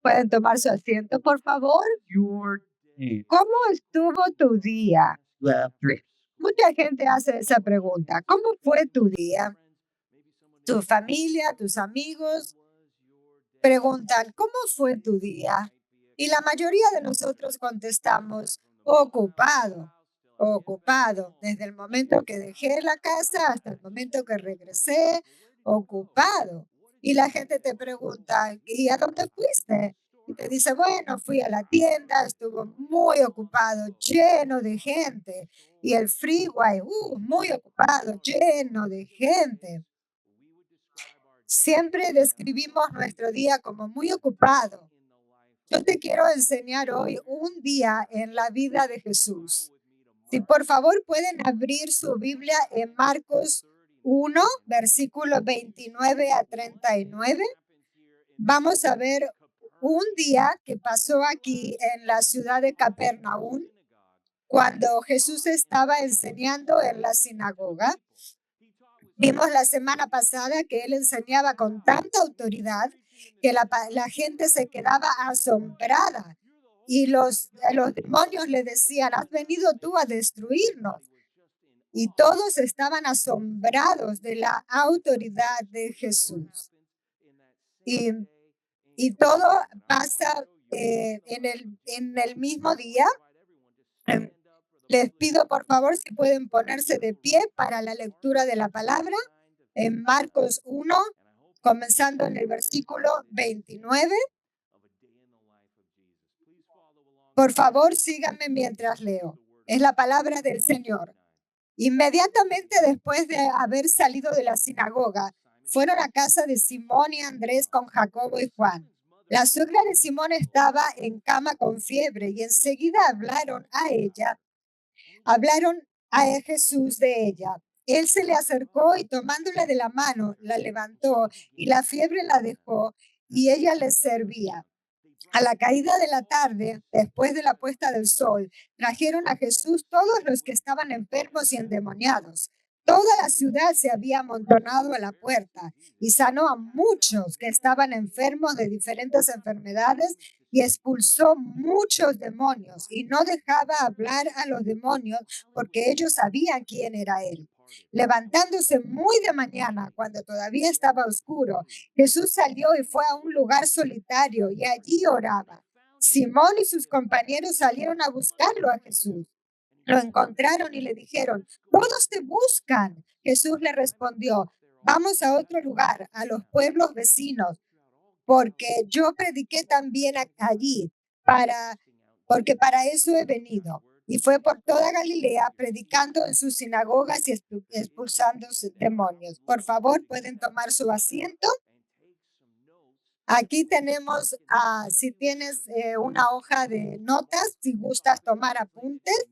Pueden tomar su asiento, por favor. your day ¿Cómo estuvo tu día? last? Mucha gente hace esa pregunta. ¿Cómo fue tu día? Tu familia, tus amigos preguntan, ¿cómo fue tu día? Y la mayoría de nosotros contestamos, ocupado, ocupado. Desde el momento que dejé la casa hasta el momento que regresé, ocupado. Y la gente te pregunta, ¿y a dónde fuiste? Y te dice, bueno, fui a la tienda, estuvo muy ocupado, lleno de gente. Y el freeway, muy ocupado, lleno de gente. Siempre describimos nuestro día como muy ocupado. Yo te quiero enseñar hoy un día en la vida de Jesús. Si por favor pueden abrir su Biblia en Marcos 1, versículos 29 a 39, vamos a ver un día que pasó aquí en la ciudad de Capernaum cuando Jesús estaba enseñando en la sinagoga. Vimos la semana pasada que él enseñaba con tanta autoridad que la gente se quedaba asombrada y los demonios le decían, has venido tú a destruirnos. Y todos estaban asombrados de la autoridad de Jesús. Y, y todo pasa en el mismo día. Em, Les pido por favor si pueden ponerse de pie para la lectura de la palabra en Marcos 1, comenzando en el versículo 29. Por favor, síganme mientras leo. Es la palabra del Señor. Inmediatamente después de haber salido de la sinagoga, fueron a casa de Simón y Andrés con Jacobo y Juan. La suegra de Simón estaba en cama con fiebre y enseguida hablaron a Jesús de ella. Él se le acercó y tomándola de la mano, la levantó y la fiebre la dejó y ella les servía. A la caída de la tarde, después de la puesta del sol, trajeron a Jesús todos los que estaban enfermos y endemoniados. Toda la ciudad se había amontonado a la puerta y sanó a muchos que estaban enfermos de diferentes enfermedades y expulsó muchos demonios y no dejaba hablar a los demonios porque ellos sabían quién era él. Levantándose muy de mañana, cuando todavía estaba oscuro, Jesús salió y fue a un lugar solitario y allí oraba. Simón y sus compañeros salieron a buscarlo a Jesús. Lo encontraron y le dijeron, todos te buscan. Jesús le respondió, vamos a otro lugar, a los pueblos vecinos, porque yo prediqué también allí, porque para eso he venido. Y fue por toda Galilea predicando en sus sinagogas y expulsando demonios. Por favor, pueden tomar su asiento. Aquí tenemos, si tienes una hoja de notas, si gustas tomar apuntes.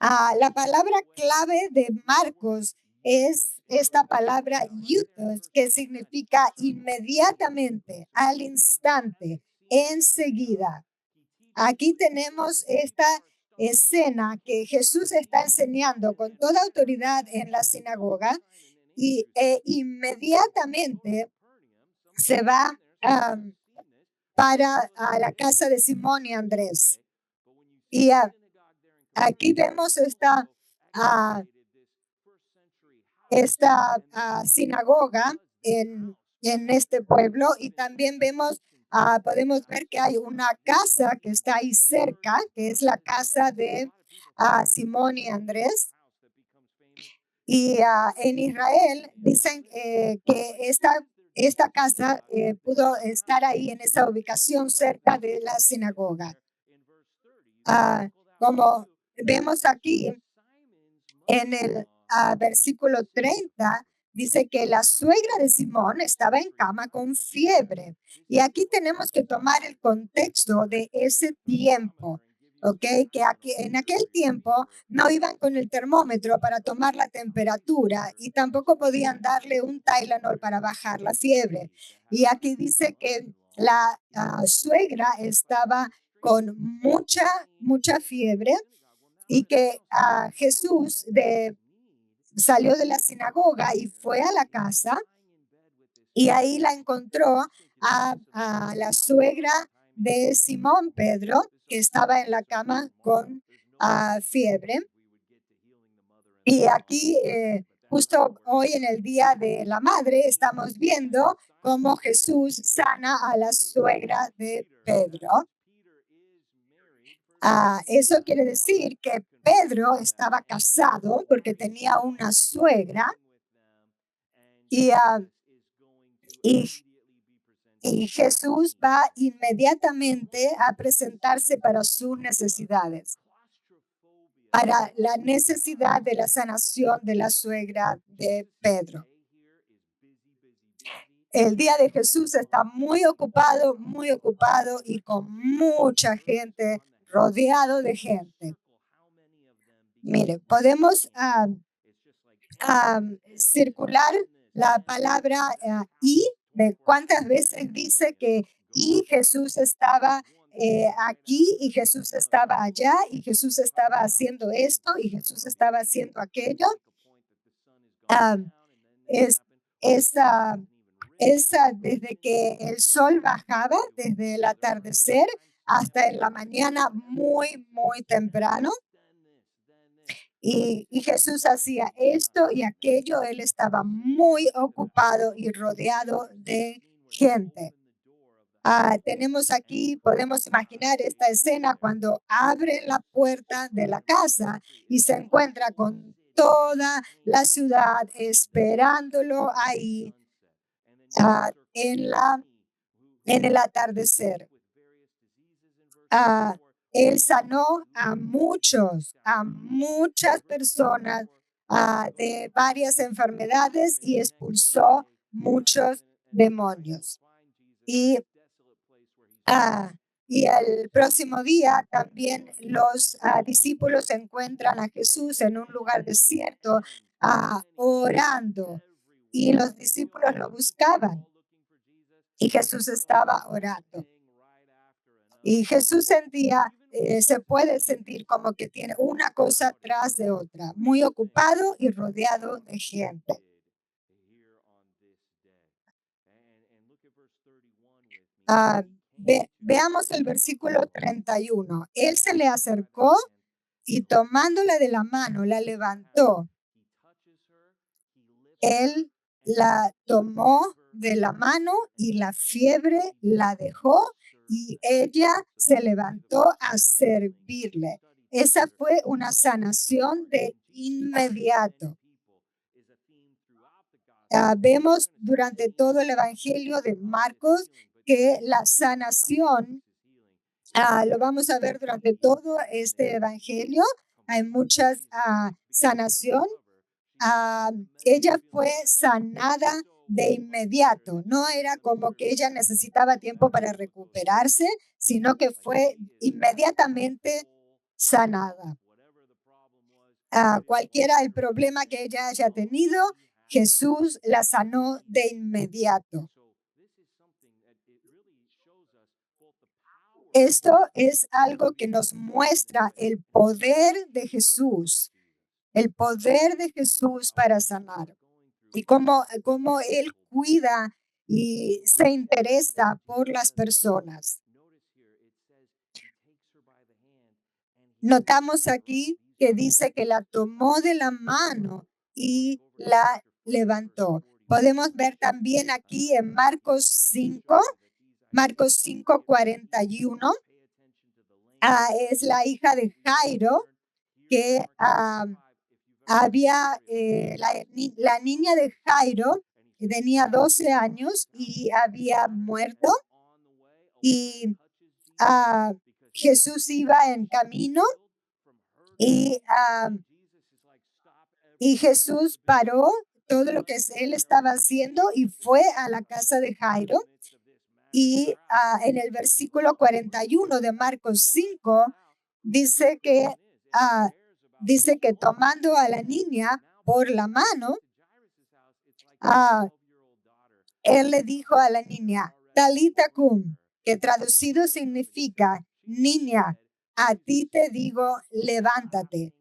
La palabra clave de Marcos es esta palabra iutos, que significa inmediatamente, al instante, enseguida. Aquí tenemos esta escena que Jesús está enseñando con toda autoridad en la sinagoga y inmediatamente se va para la casa de Simón y Andrés. Y aquí vemos ah, esta sinagoga en este pueblo y también podemos ver que hay una casa que está ahí cerca, que es la casa de Simón y Andrés. Y en Israel dicen que esta casa pudo estar ahí en esa ubicación cerca de la sinagoga. Como vemos aquí en el versículo 30, dice que la suegra de Simón estaba en cama con fiebre. Y aquí tenemos que tomar el contexto de ese tiempo. ¿Ok? Que en aquel tiempo no iban con el termómetro para tomar la temperatura y tampoco podían darle un Tylenol para bajar la fiebre. Y aquí dice que la suegra estaba con mucha fiebre y que Jesús salió de la sinagoga y fue a la casa y ahí la encontró a la suegra de Simón Pedro, que estaba en la cama con fiebre. Y aquí, justo hoy en el Día de la Madre, estamos viendo cómo Jesús sana a la suegra de Pedro. Eso quiere decir que Pedro estaba casado porque tenía una suegra y, y, y Jesús va inmediatamente a presentarse para sus necesidades, para la necesidad de la sanación de la suegra de Pedro. El día de Jesús está muy ocupado y con mucha gente, rodeado de gente. Mire, podemos circular la palabra y, de cuántas veces dice que y Jesús estaba aquí y Jesús estaba allá y Jesús estaba haciendo esto y Jesús estaba haciendo aquello. Desde que el sol bajaba, desde el atardecer hasta en la mañana muy, muy temprano. Y Jesús hacía esto y aquello. Él estaba muy ocupado y rodeado de gente. Tenemos aquí, podemos imaginar esta escena cuando abre la puerta de la casa y se encuentra con toda la ciudad esperándolo ahí en el atardecer. Él sanó a muchas personas de varias enfermedades y expulsó muchos demonios. Y el próximo día también los discípulos encuentran a Jesús en un lugar desierto orando, y los discípulos lo buscaban y Jesús estaba orando. Y Jesús sentía, se puede sentir como que tiene una cosa tras de otra, muy ocupado y rodeado de gente. Veamos el versículo 31. Él se le acercó y tomándola de la mano, la levantó. Él la tomó de la mano y la fiebre la dejó y ella se levantó a servirle. Esa fue una sanación de inmediato. Vemos durante todo el Evangelio de Marcos que la sanación, lo vamos a ver durante todo este Evangelio, hay muchas sanación. Ella fue sanada de inmediato. No era como que ella necesitaba tiempo para recuperarse, sino que fue inmediatamente sanada. Cualquiera el problema que ella haya tenido, Jesús la sanó de inmediato. Esto es algo que nos muestra el poder de Jesús. El poder de Jesús para sanar y cómo Él cuida y se interesa por las personas. Notamos aquí que dice que la tomó de la mano y la levantó. Podemos ver también aquí en Marcos 5:41. Es la hija de Jairo que había la niña de Jairo, que tenía 12 años y había muerto, y Jesús iba en camino y Jesús paró todo lo que él estaba haciendo y fue a la casa de Jairo. Y en el versículo 41 de Marcos 5 dice que tomando a la niña por la mano, él le dijo a la niña, Talita cum, que traducido significa, niña, a ti te digo, levántate.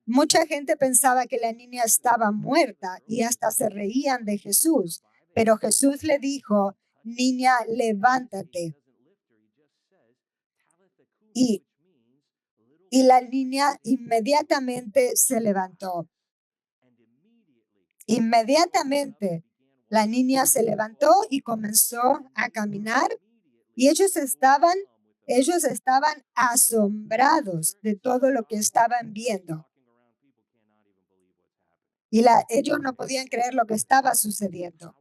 Mucha gente pensaba que la niña estaba muerta y hasta se reían de Jesús, pero Jesús le dijo, niña, levántate. Y, y la niña inmediatamente se levantó. Inmediatamente la niña se levantó y comenzó a caminar y ellos estaban asombrados de todo lo que estaban viendo. Y ellos no podían creer lo que estaba sucediendo.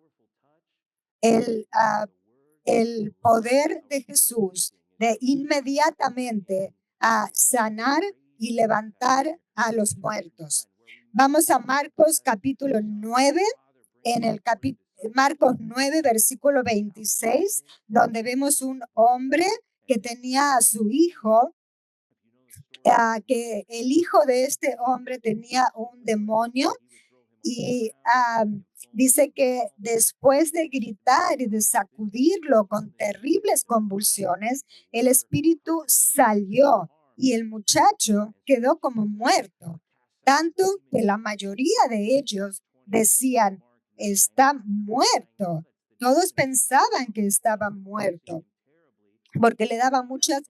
El, el poder de Jesús de inmediatamente a sanar y levantar a los muertos. Vamos a Marcos capítulo 9, en el Marcos 9, versículo 26, donde vemos un hombre que tenía a su hijo, que el hijo de este hombre tenía un demonio y dice que después de gritar y de sacudirlo con terribles convulsiones, el espíritu salió y el muchacho quedó como muerto, tanto que la mayoría de ellos decían, está muerto. Todos pensaban que estaba muerto porque le daba muchas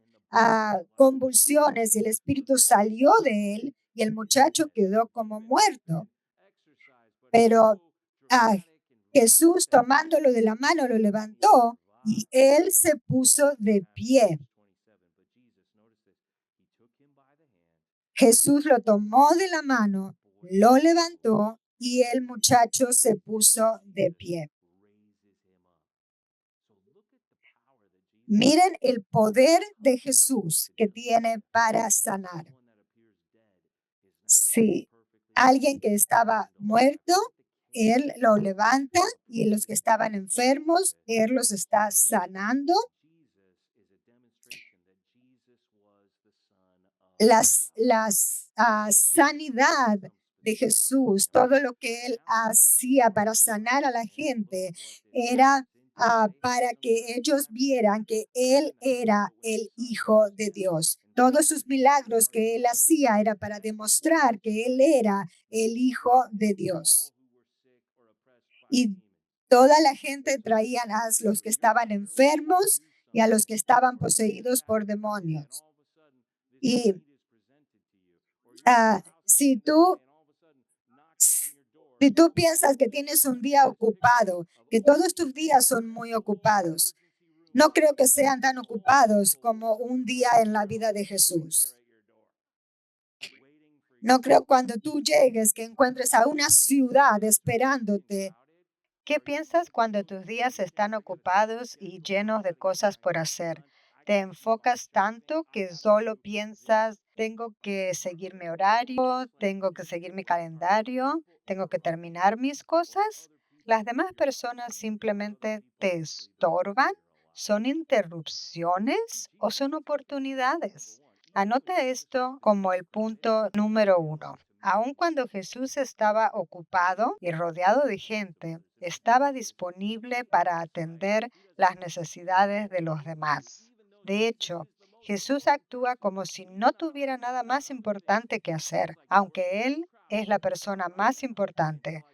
convulsiones y el espíritu salió de él y el muchacho quedó como muerto. Pero Jesús, tomándolo de la mano, lo levantó y él se puso de pie. Jesús lo tomó de la mano, lo levantó y el muchacho se puso de pie. Miren el poder de Jesús que tiene para sanar. Si alguien que estaba muerto, Él lo levanta y los que estaban enfermos, Él los está sanando. Sanidad de Jesús, todo lo que Él hacía para sanar a la gente, era para que ellos vieran que Él era el Hijo de Dios. Todos sus milagros que Él hacía era para demostrar que Él era el Hijo de Dios. Y toda la gente traían a los que estaban enfermos y a los que estaban poseídos por demonios. Y si tú piensas que tienes un día ocupado, que todos tus días son muy ocupados, no creo que sean tan ocupados como un día en la vida de Jesús. No creo cuando tú llegues que encuentres a una ciudad esperándote. ¿Qué piensas cuando tus días están ocupados y llenos de cosas por hacer? ¿Te enfocas tanto que solo piensas, tengo que seguir mi horario, tengo que seguir mi calendario, tengo que terminar mis cosas? ¿Las demás personas simplemente te estorban? ¿Son interrupciones o son oportunidades? Anota esto como el punto número 1. Aun cuando Jesús estaba ocupado y rodeado de gente, estaba disponible para atender las necesidades de los demás. De hecho, Jesús actúa como si no tuviera nada más importante que hacer, aunque Él es la persona más importante.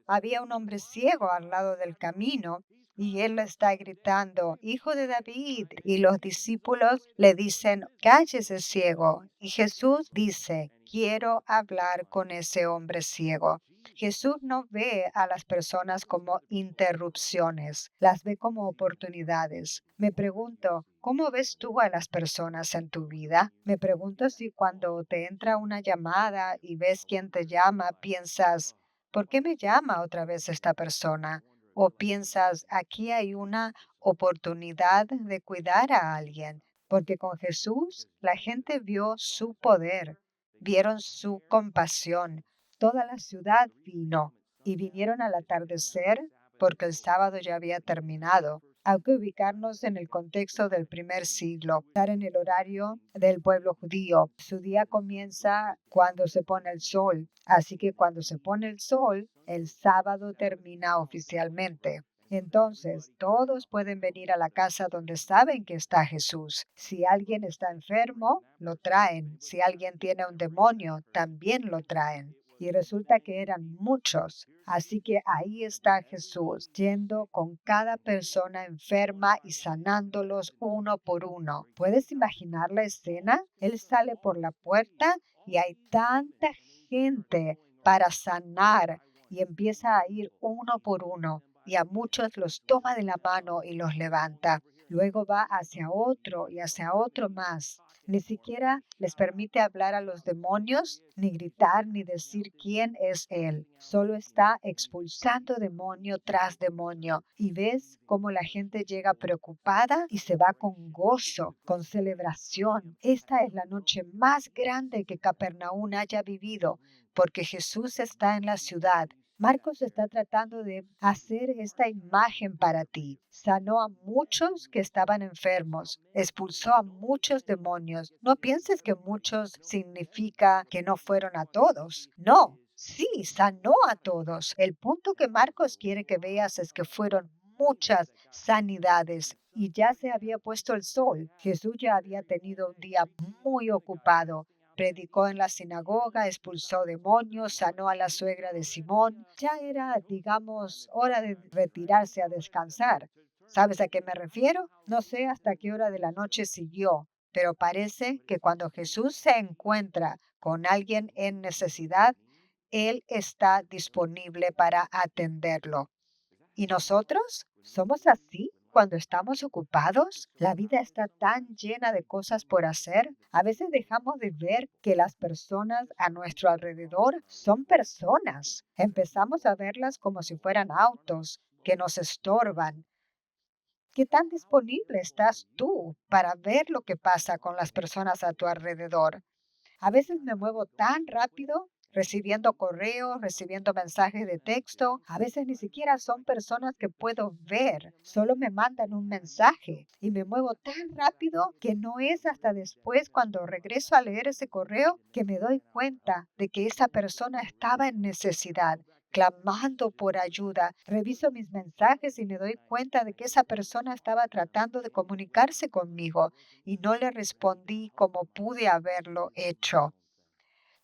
Había un hombre ciego al lado del camino y él le está gritando, Hijo de David. Y los discípulos le dicen, cállese ciego. Y Jesús dice, quiero hablar con ese hombre ciego. Jesús no ve a las personas como interrupciones, las ve como oportunidades. Me pregunto, ¿cómo ves tú a las personas en tu vida? Me pregunto si cuando te entra una llamada y ves quién te llama, piensas, ¿por qué me llama otra vez esta persona? O piensas, aquí hay una oportunidad de cuidar a alguien, porque con Jesús la gente vio su poder, vieron su compasión. Toda la ciudad vino y vinieron al atardecer porque el sábado ya había terminado. Hay que ubicarnos en el contexto del primer siglo, estar en el horario del pueblo judío. Su día comienza cuando se pone el sol, así que cuando se pone el sol, el sábado termina oficialmente. Entonces, todos pueden venir a la casa donde saben que está Jesús. Si alguien está enfermo, lo traen. Si alguien tiene un demonio, también lo traen. Y resulta que eran muchos. Así que ahí está Jesús, yendo con cada persona enferma y sanándolos uno por uno. ¿Puedes imaginar la escena? Él sale por la puerta y hay tanta gente para sanar y empieza a ir uno por uno y a muchos los toma de la mano y los levanta. Luego va hacia otro y hacia otro más. Ni siquiera les permite hablar a los demonios, ni gritar, ni decir quién es él. Solo está expulsando demonio tras demonio. Y ves cómo la gente llega preocupada y se va con gozo, con celebración. Esta es la noche más grande que Capernaum haya vivido, porque Jesús está en la ciudad. Marcos está tratando de hacer esta imagen para ti. Sanó a muchos que estaban enfermos, expulsó a muchos demonios. No pienses que muchos significa que no fueron a todos. No, sí, sanó a todos. El punto que Marcos quiere que veas es que fueron muchas sanidades. Y ya se había puesto el sol. Jesús ya había tenido un día muy ocupado. Predicó en la sinagoga, expulsó demonios, sanó a la suegra de Simón. Ya era, digamos, hora de retirarse a descansar. ¿Sabes a qué me refiero? No sé hasta qué hora de la noche siguió, pero parece que cuando Jesús se encuentra con alguien en necesidad, Él está disponible para atenderlo. ¿Y nosotros? ¿Somos así cuando estamos ocupados? La vida está tan llena de cosas por hacer. A veces dejamos de ver que las personas a nuestro alrededor son personas. Empezamos a verlas como si fueran autos que nos estorban. ¿Qué tan disponible estás tú para ver lo que pasa con las personas a tu alrededor? A veces me muevo tan rápido, recibiendo correos, recibiendo mensajes de texto. A veces ni siquiera son personas que puedo ver, solo me mandan un mensaje y me muevo tan rápido que no es hasta después cuando regreso a leer ese correo que me doy cuenta de que esa persona estaba en necesidad, clamando por ayuda. Reviso mis mensajes y me doy cuenta de que esa persona estaba tratando de comunicarse conmigo y no le respondí como pude haberlo hecho.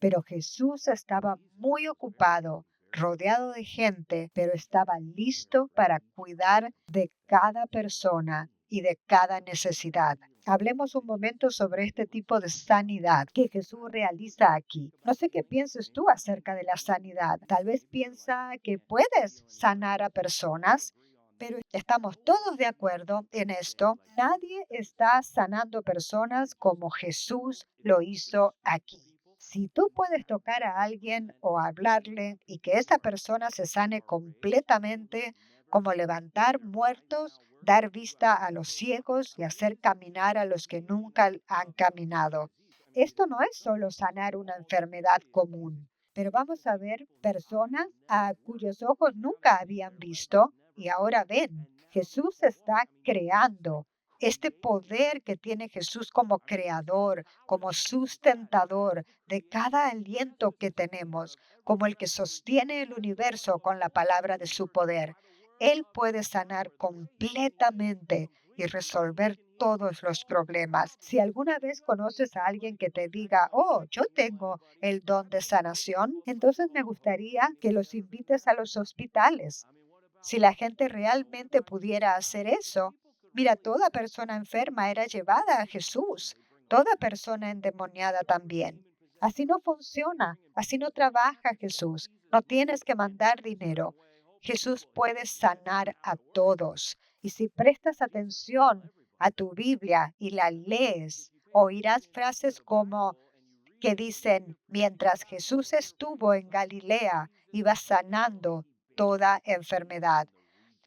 Pero Jesús estaba muy ocupado, rodeado de gente, pero estaba listo para cuidar de cada persona y de cada necesidad. Hablemos un momento sobre este tipo de sanidad que Jesús realiza aquí. No sé qué pienses tú acerca de la sanidad. Tal vez piensa que puedes sanar a personas, pero estamos todos de acuerdo en esto. Nadie está sanando personas como Jesús lo hizo aquí. Si tú puedes tocar a alguien o hablarle y que esa persona se sane completamente, como levantar muertos, dar vista a los ciegos y hacer caminar a los que nunca han caminado. Esto no es solo sanar una enfermedad común, pero vamos a ver personas a cuyos ojos nunca habían visto y ahora ven. Jesús está creando. Este poder que tiene Jesús como creador, como sustentador de cada aliento que tenemos, como el que sostiene el universo con la palabra de su poder. Él puede sanar completamente y resolver todos los problemas. Si alguna vez conoces a alguien que te diga, oh, yo tengo el don de sanación, entonces me gustaría que los invites a los hospitales. Si la gente realmente pudiera hacer eso, mira, toda persona enferma era llevada a Jesús, toda persona endemoniada también. Así no funciona, así no trabaja Jesús. No tienes que mandar dinero. Jesús puede sanar a todos. Y si prestas atención a tu Biblia y la lees, oirás frases como que dicen, mientras Jesús estuvo en Galilea, iba sanando toda enfermedad.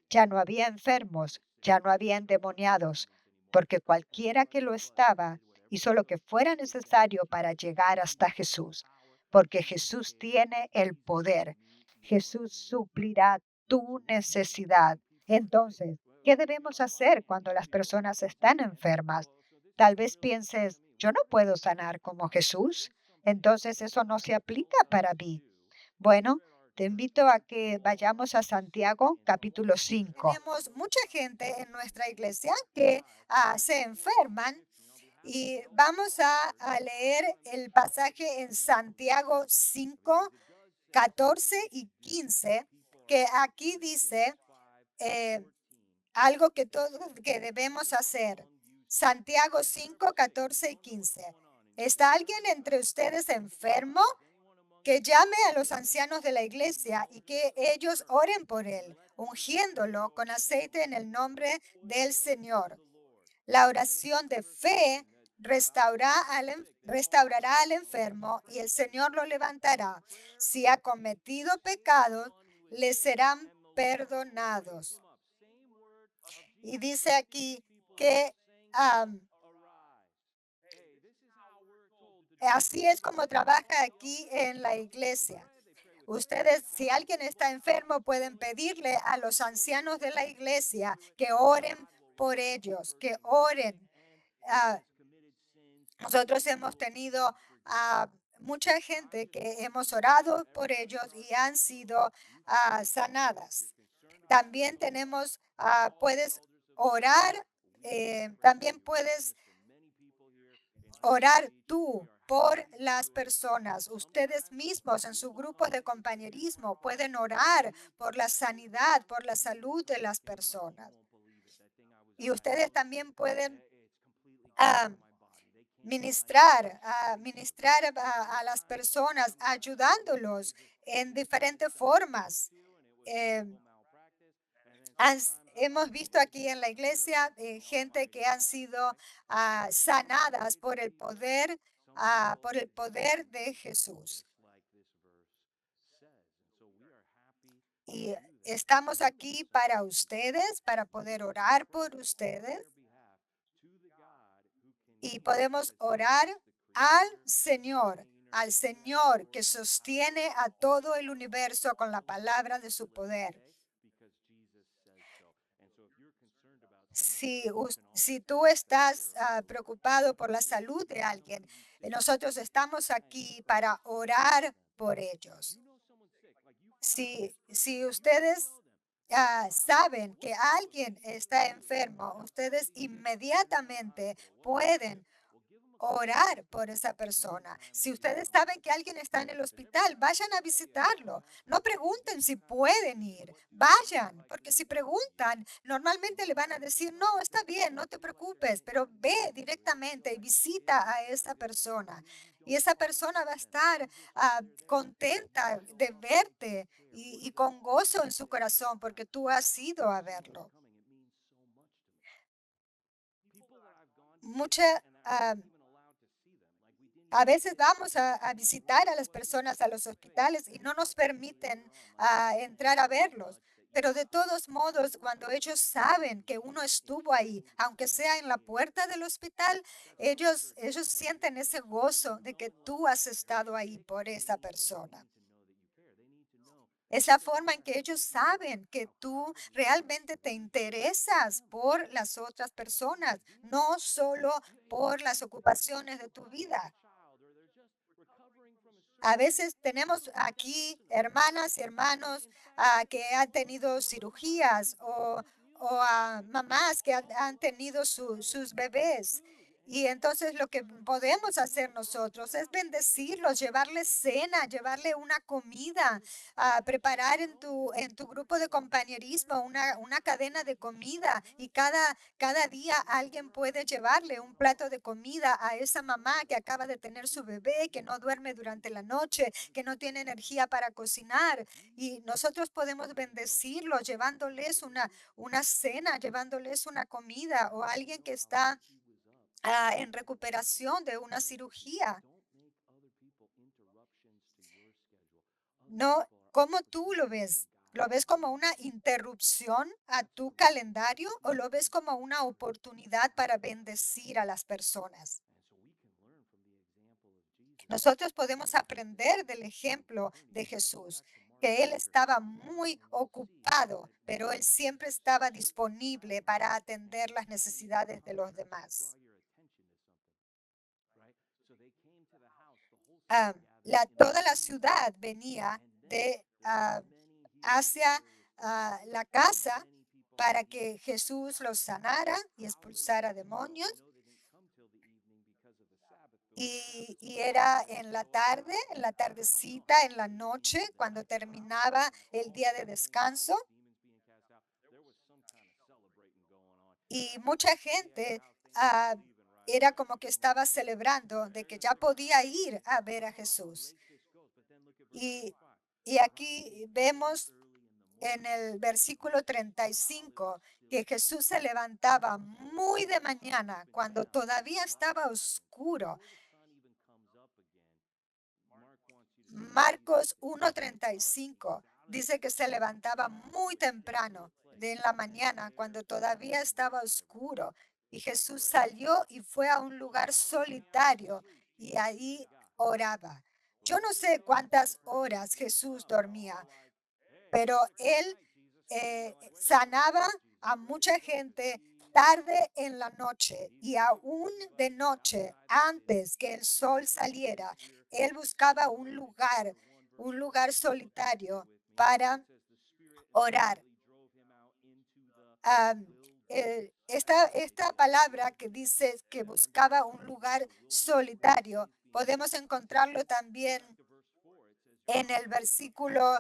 Ya no había enfermos, ya no había endemoniados, porque cualquiera que lo estaba hizo lo que fuera necesario para llegar hasta Jesús, porque Jesús tiene el poder. Jesús suplirá tu necesidad. Entonces, ¿qué debemos hacer cuando las personas están enfermas? Tal vez pienses, yo no puedo sanar como Jesús, entonces eso no se aplica para mí. Bueno, te invito a que vayamos a Santiago capítulo 5. Tenemos mucha gente en nuestra iglesia que se enferman y vamos a leer el pasaje en Santiago 5 14 y 15, que aquí dice eh, algo que todos que debemos hacer. Santiago 5, 14 y 15. ¿Está alguien entre ustedes enfermo? Que llame a los ancianos de la iglesia y que ellos oren por él, ungiéndolo con aceite en el nombre del Señor. La oración de fe restaurará al enfermo y el Señor lo levantará. Si ha cometido pecados, le serán perdonados. Y dice aquí que así es como trabaja aquí en la iglesia. Ustedes, si alguien está enfermo, pueden pedirle a los ancianos de la iglesia que oren por ellos, que oren. Ah, Nosotros hemos tenido a mucha gente que hemos orado por ellos y han sido sanadas. También tenemos, puedes orar, también puedes orar tú por las personas. Ustedes mismos en sus grupos de compañerismo pueden orar por la sanidad, por la salud de las personas. Y ustedes también pueden ah, ministrar a las personas, ayudándolos en diferentes formas. Eh, Hemos visto aquí en la iglesia gente que han sido sanadas por el poder de Jesús. Y estamos aquí para ustedes, para poder orar por ustedes. Y podemos orar al Señor que sostiene a todo el universo con la palabra de su poder. Si tú estás preocupado por la salud de alguien, nosotros estamos aquí para orar por ellos. Si ustedes saben que alguien está enfermo, ustedes inmediatamente pueden orar por esa persona. Si ustedes saben que alguien está en el hospital, vayan a visitarlo. No pregunten si pueden ir. Vayan, porque si preguntan, normalmente le van a decir, no, está bien, no te preocupes, pero ve directamente y visita a esa persona. Y esa persona va a estar contenta de verte y con gozo en su corazón porque tú has ido a verlo. Mucha, ah, A veces vamos a visitar a las personas a los hospitales y no nos permiten entrar a verlos. Pero de todos modos, cuando ellos saben que uno estuvo ahí, aunque sea en la puerta del hospital, ellos sienten ese gozo de que tú has estado ahí por esa persona. Es la forma en que ellos saben que tú realmente te interesas por las otras personas, no solo por las ocupaciones de tu vida. A veces tenemos aquí hermanas y hermanos que han tenido cirugías o mamás que han tenido sus bebés. Y entonces lo que podemos hacer nosotros es bendecirlos, llevarles cena, llevarle una comida, preparar en tu grupo de compañerismo una cadena de comida y cada día alguien puede llevarle un plato de comida a esa mamá que acaba de tener su bebé, que no duerme durante la noche, que no tiene energía para cocinar. Y nosotros podemos bendecirlos llevándoles una cena, llevándoles una comida o alguien que está en recuperación de una cirugía. No, ¿cómo tú lo ves? ¿Lo ves como una interrupción a tu calendario o lo ves como una oportunidad para bendecir a las personas? Nosotros podemos aprender del ejemplo de Jesús, que él estaba muy ocupado, pero él siempre estaba disponible para atender las necesidades de los demás. Ah, Toda la ciudad venía hacia la casa para que Jesús los sanara y expulsara demonios. y era en la tarde, en la tardecita, en la noche, cuando terminaba el día de descanso. Y mucha gente ah, era como que estaba celebrando de que ya podía ir a ver a Jesús. Y, y aquí vemos en el versículo 35 que Jesús se levantaba muy de mañana cuando todavía estaba oscuro. Marcos 1:35 dice que se levantaba muy temprano de en la mañana cuando todavía estaba oscuro y Jesús salió y fue a un lugar solitario y ahí oraba. Yo no sé cuántas horas Jesús dormía, pero él sanaba a mucha gente tarde en la noche y aún de noche, antes que el sol saliera, él buscaba un lugar solitario para orar. Am, esta palabra que dice que buscaba un lugar solitario, podemos encontrarlo también en el versículo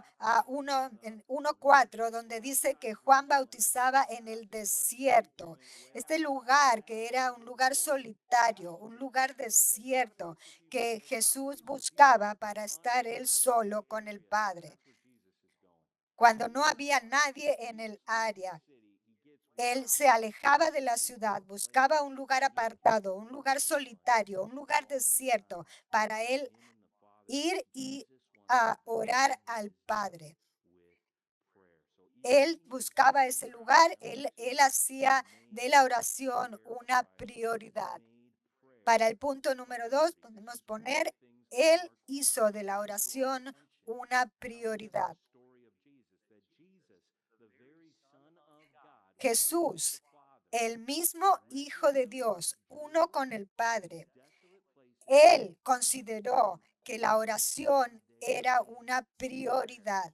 1, en 1:4, donde dice que Juan bautizaba en el desierto. Este lugar que era un lugar solitario, un lugar desierto, que Jesús buscaba para estar él solo con el Padre. Cuando no había nadie en el área, él se alejaba de la ciudad, buscaba un lugar apartado, un lugar solitario, un lugar desierto para él ir y a orar al Padre. Él buscaba ese lugar, él hacía de la oración una prioridad. Para el punto número 2, podemos poner, él hizo de la oración una prioridad. Jesús, el mismo Hijo de Dios, uno con el Padre, él consideró que la oración era una prioridad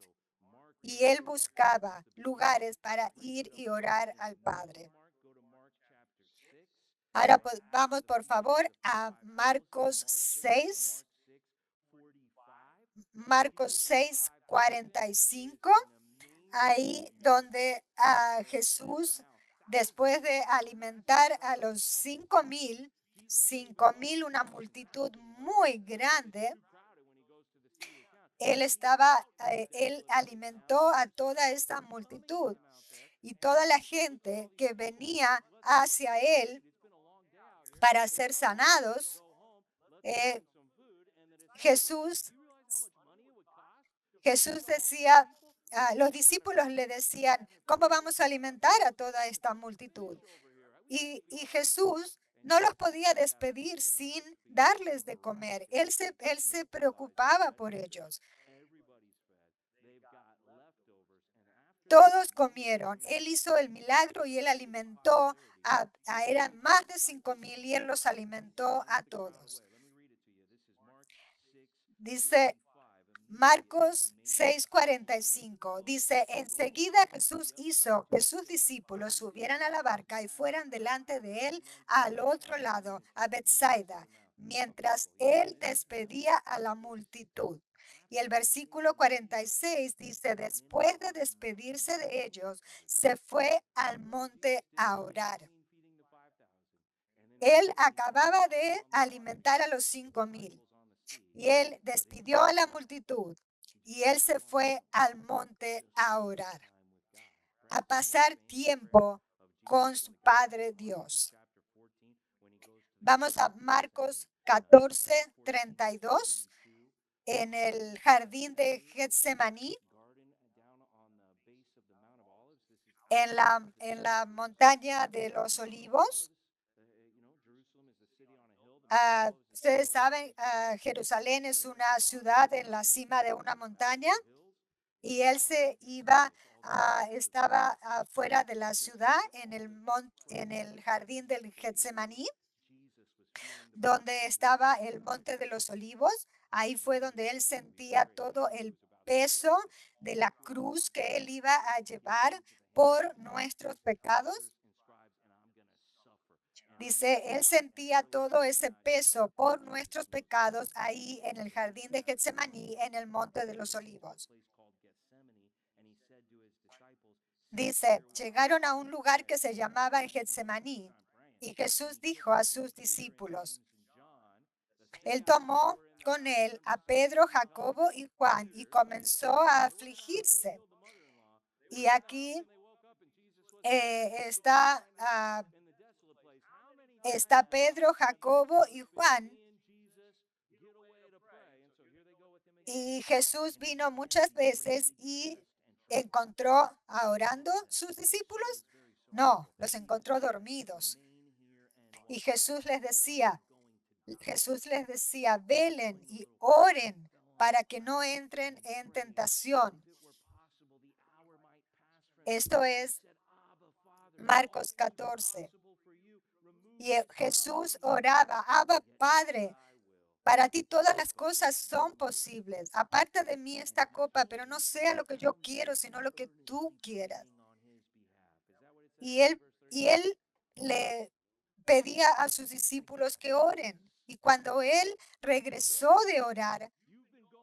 y él buscaba lugares para ir y orar al Padre. Ahora pues, vamos por favor a Marcos 6, Marcos 6:45, ahí donde Jesús, después de alimentar a los 5,000, una multitud muy grande, él alimentó a toda esta multitud y toda la gente que venía hacia él para ser sanados. eh, Jesús, Jesús decía, los discípulos le decían, ¿cómo vamos a alimentar a toda esta multitud? Y Jesús no los podía despedir sin darles de comer. Él se preocupaba por ellos. Todos comieron. Él hizo el milagro y él alimentó eran más de 5,000 y él los alimentó a todos. Dice Marcos 6:45, dice, enseguida Jesús hizo que sus discípulos subieran a la barca y fueran delante de él al otro lado, a Bethsaida, mientras él despedía a la multitud. Y el versículo 46 dice, después de despedirse de ellos, se fue al monte a orar. Él acababa de alimentar a los 5,000 y él despidió a la multitud y él se fue al monte a orar, a pasar tiempo con su Padre Dios. Vamos a Marcos 14:32, en el jardín de Getsemaní, en la montaña de los olivos. Ustedes saben, Jerusalén es una ciudad en la cima de una montaña y él estaba afuera de la ciudad en el jardín del Getsemaní, donde estaba el monte de los olivos. Ahí fue donde él sentía todo el peso de la cruz que él iba a llevar por nuestros pecados. Dice, él sentía todo ese peso por nuestros pecados ahí en el jardín de Getsemaní, en el monte de los olivos. Dice, llegaron a un lugar que se llamaba Getsemaní y Jesús dijo a sus discípulos, él tomó con él a Pedro, Jacobo y Juan y comenzó a afligirse. Y aquí está Pedro, Jacobo y Juan. Y Jesús vino muchas veces y encontró orando sus discípulos. No, los encontró dormidos. Y Jesús les decía, velen y oren para que no entren en tentación. Esto es Marcos 14. Y Jesús oraba, Abba Padre, para ti todas las cosas son posibles. Aparte de mí esta copa, pero no sea lo que yo quiero, sino lo que tú quieras. Y él le pedía a sus discípulos que oren. Y cuando él regresó de orar,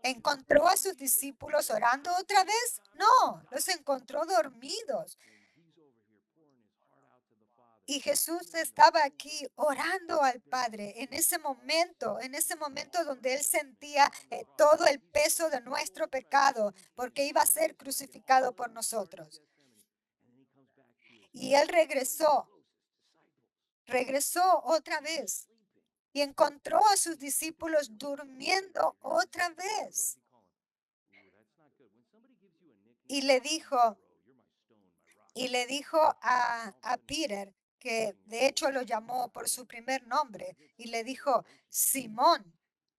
¿encontró a sus discípulos orando otra vez? No, los encontró dormidos. Y Jesús estaba aquí orando al Padre en ese momento donde él sentía todo el peso de nuestro pecado, porque iba a ser crucificado por nosotros. Y él regresó otra vez y encontró a sus discípulos durmiendo otra vez. Y le dijo a Peter, que de hecho lo llamó por su primer nombre, y le dijo, Simón,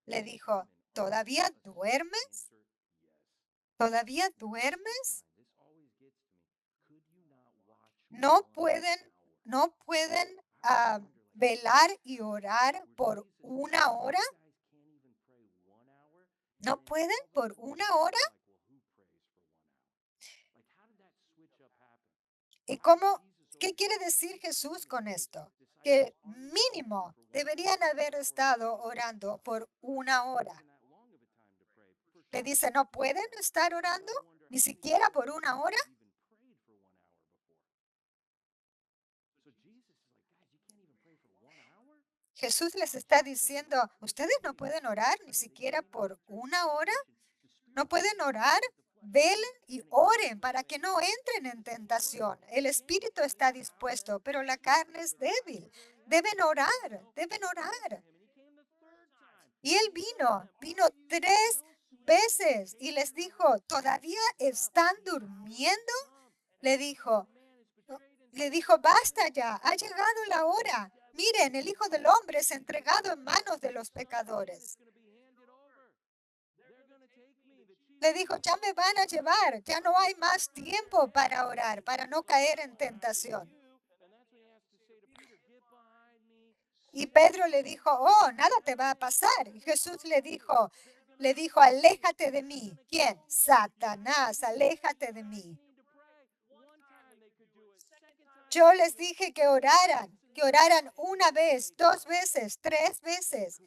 le dijo, ¿todavía duermes? ¿Todavía duermes? ¿No pueden velar y orar por una hora? ¿No pueden por una hora? ¿Y qué quiere decir Jesús con esto? Que mínimo deberían haber estado orando por una hora. Le dice, ¿no pueden estar orando ni siquiera por una hora? Jesús les está diciendo, ¿ustedes no pueden orar ni siquiera por una hora? ¿No pueden orar? Velen y oren para que no entren en tentación. El espíritu está dispuesto, pero la carne es débil. Deben orar, deben orar. Y él vino 3 veces y les dijo, ¿todavía están durmiendo? Le dijo, basta ya, ha llegado la hora. Miren, el Hijo del Hombre es entregado en manos de los pecadores. Le dijo, ya me van a llevar, ya no hay más tiempo para orar, para no caer en tentación. Y Pedro le dijo, oh, nada te va a pasar. Y Jesús le dijo, aléjate de mí. ¿Quién? Satanás, aléjate de mí. Yo les dije que oraran una vez, 2 veces, 3 veces.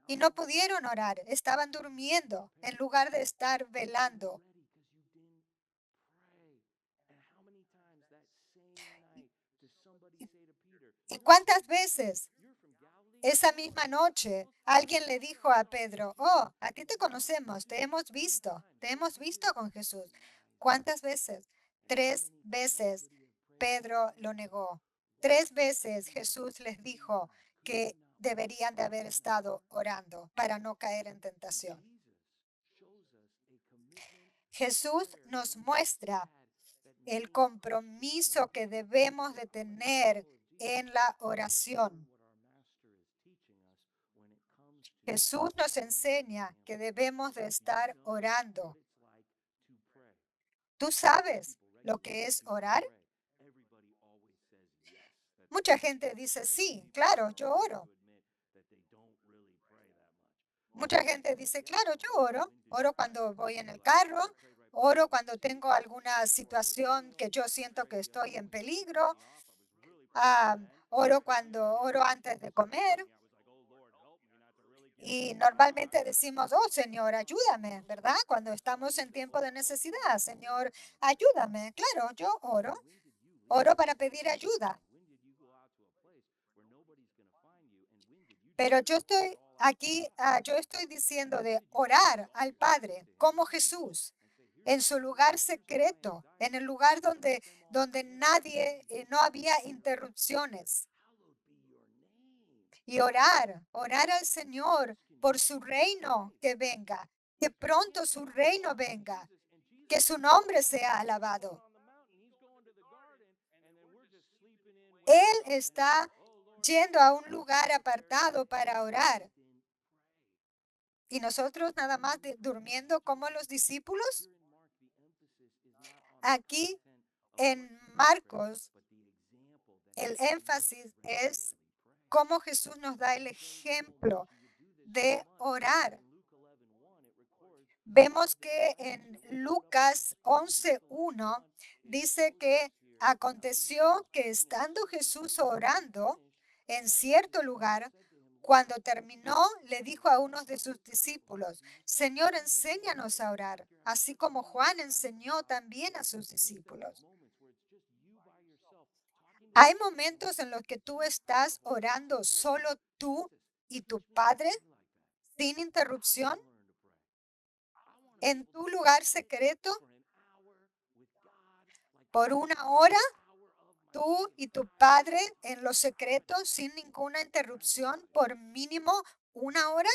Y no pudieron orar, estaban durmiendo en lugar de estar velando. ¿Y cuántas veces esa misma noche alguien le dijo a Pedro, oh, a ti te conocemos, te hemos visto con Jesús? ¿Cuántas veces? 3 veces Pedro lo negó. 3 veces Jesús les dijo que deberían de haber estado orando para no caer en tentación. Jesús nos muestra el compromiso que debemos de tener en la oración. Jesús nos enseña que debemos de estar orando. ¿Tú sabes lo que es orar? Mucha gente dice, sí, claro, yo oro. Mucha gente dice, claro, yo oro. Oro cuando voy en el carro, oro cuando tengo alguna situación que yo siento que estoy en peligro, oro cuando oro antes de comer. Y normalmente decimos, oh Señor, ayúdame, ¿verdad? Cuando estamos en tiempo de necesidad, Señor, ayúdame. Claro, yo oro. Oro para pedir ayuda. Pero yo estoy aquí, yo estoy diciendo de orar al Padre como Jesús, en su lugar secreto, en el lugar donde nadie, no había interrupciones. Y orar al Señor por su reino que venga, que pronto su reino venga, que su nombre sea alabado. Él está yendo a un lugar apartado para orar. Y nosotros nada más durmiendo como los discípulos. Aquí en Marcos, el énfasis es cómo Jesús nos da el ejemplo de orar. Vemos que en Lucas 11:1 dice que aconteció que estando Jesús orando en cierto lugar, cuando terminó, le dijo a uno de sus discípulos, Señor, enséñanos a orar, así como Juan enseñó también a sus discípulos. Hay momentos en los que tú estás orando solo tú y tu Padre sin interrupción en tu lugar secreto por 1 hora, tú y tu Padre en lo secreto sin ninguna interrupción por mínimo 1 hora.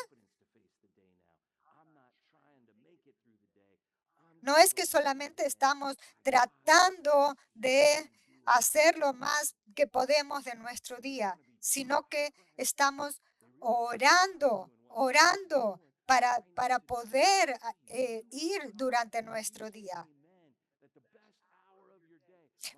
No es que solamente estamos tratando de hacer lo más que podemos de nuestro día, sino que estamos orando para poder ir durante nuestro día.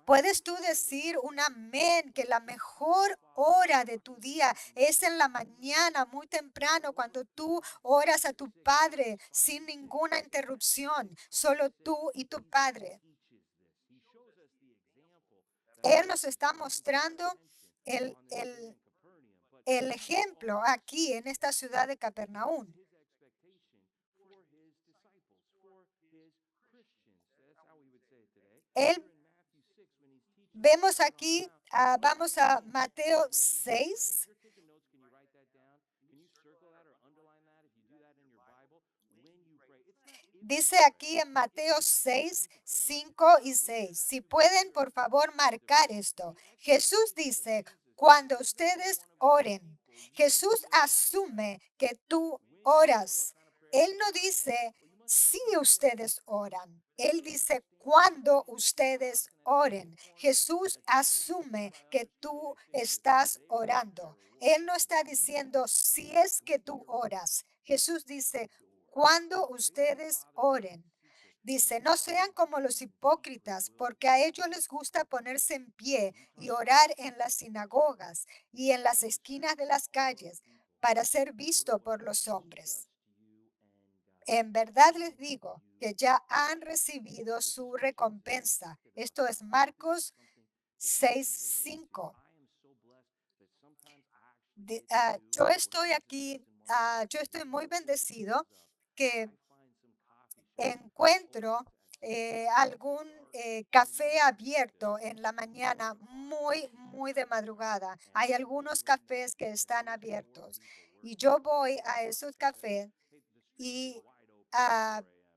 ¿Puedes tú decir un amén que la mejor hora de tu día es en la mañana, muy temprano, cuando tú oras a tu Padre sin ninguna interrupción, solo tú y tu Padre? Él nos está mostrando el, el, el ejemplo aquí en esta ciudad de Capernaum. Él, vemos aquí, vamos a Mateo 6. Dice aquí en Mateo 6, 5 y 6. Si pueden, por favor, marcar esto. Jesús dice, cuando ustedes oren, Jesús asume que tú oras. Él no dice si ustedes oran. Él dice cuando ustedes oren. Jesús asume que tú estás orando. Él no está diciendo si es que tú oras. Jesús dice cuando ustedes oren. Dice, no sean como los hipócritas, porque a ellos les gusta ponerse en pie y orar en las sinagogas y en las esquinas de las calles para ser visto por los hombres. En verdad les digo que ya han recibido su recompensa. Esto es Marcos 6:5. Yo estoy aquí, yo estoy muy bendecido que encuentro algún café abierto en la mañana muy de madrugada. Hay algunos cafés que están abiertos y yo voy a esos cafés y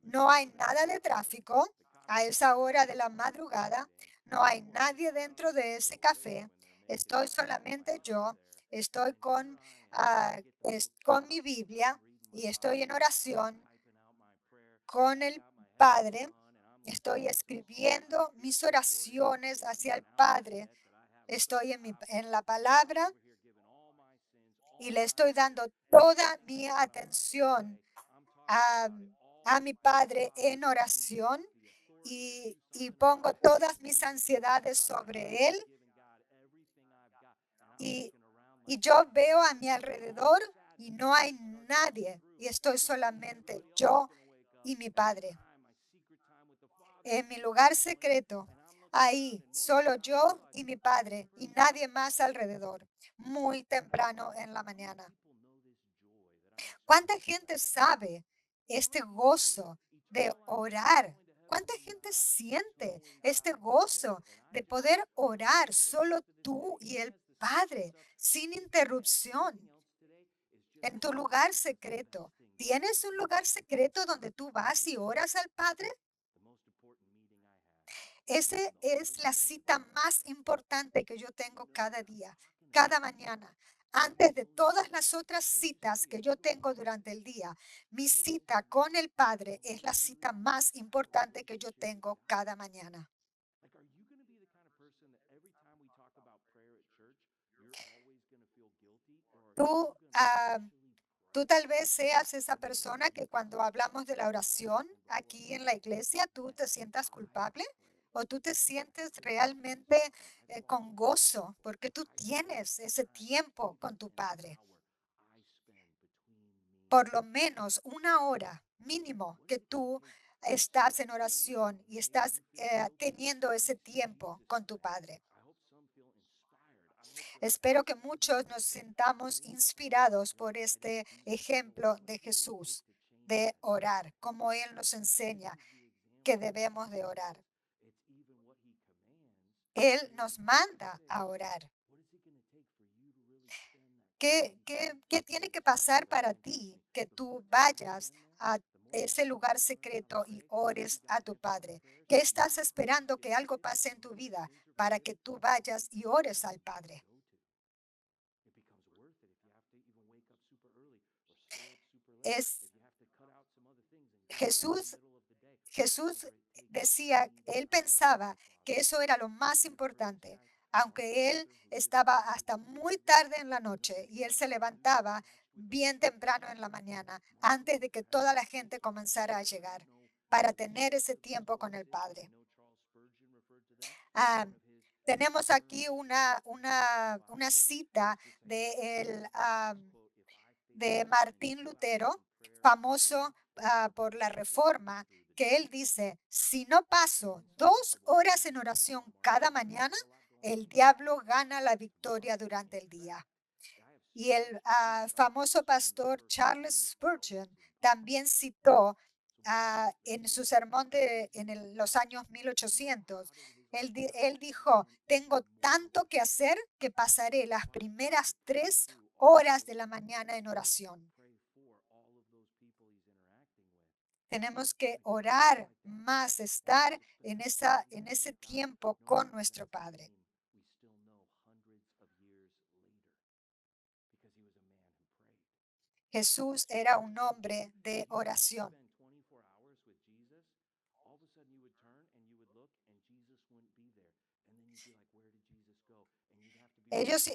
no hay nada de tráfico a esa hora de la madrugada. No hay nadie dentro de ese café. Estoy solamente yo. Estoy con mi Biblia y estoy en oración con el Padre. Estoy escribiendo mis oraciones hacia el Padre. Estoy en la palabra y le estoy dando toda mi atención a, a mi Padre en oración y pongo todas mis ansiedades sobre Él. Y yo veo a mi alrededor y no hay nadie y estoy solamente yo y mi Padre. En mi lugar secreto, Ahí, solo yo y mi padre y nadie más alrededor, muy temprano en la mañana. ¿Cuánta gente sabe este gozo de orar? ¿Cuánta gente siente este gozo de poder orar solo tú y el Padre sin interrupción en tu lugar secreto? ¿Tienes un lugar secreto donde tú vas y oras al Padre? Esa es la cita más importante que yo tengo cada día, cada mañana. Antes de todas las otras citas que yo tengo durante el día, mi cita con el Padre es la cita más importante que yo tengo cada mañana. Tú, tú tal vez seas esa persona que cuando hablamos de la oración aquí en la iglesia, tú te sientas culpable o tú te sientes realmente con gozo porque tú tienes ese tiempo con tu Padre. Por lo menos una hora mínimo que tú estás en oración y estás teniendo ese tiempo con tu Padre. Espero que muchos nos sintamos inspirados por este ejemplo de Jesús, de orar, como Él nos enseña que debemos de orar. Él nos manda a orar. ¿Qué tiene que pasar para ti que tú vayas a ese lugar secreto y ores a tu Padre? ¿Qué estás esperando que algo pase en tu vida para que tú vayas y ores al Padre? Es Jesús Jesús decía, él pensaba que eso era lo más importante, aunque él estaba hasta muy tarde en la noche y él se levantaba bien temprano en la mañana, antes de que toda la gente comenzara a llegar, para tener ese tiempo con el Padre. Ah, tenemos aquí una cita de, de Martín Lutero, famoso por la Reforma, que él dice, si no paso 2 horas en oración cada mañana, el diablo gana la victoria durante el día. Y el famoso pastor Charles Spurgeon también citó en su sermón los años 1800, él dijo, tengo tanto que hacer que pasaré las primeras 3 horas de la mañana en oración. Tenemos que orar más, estar en ese tiempo con nuestro Padre. Jesús era un hombre de oración. Ellos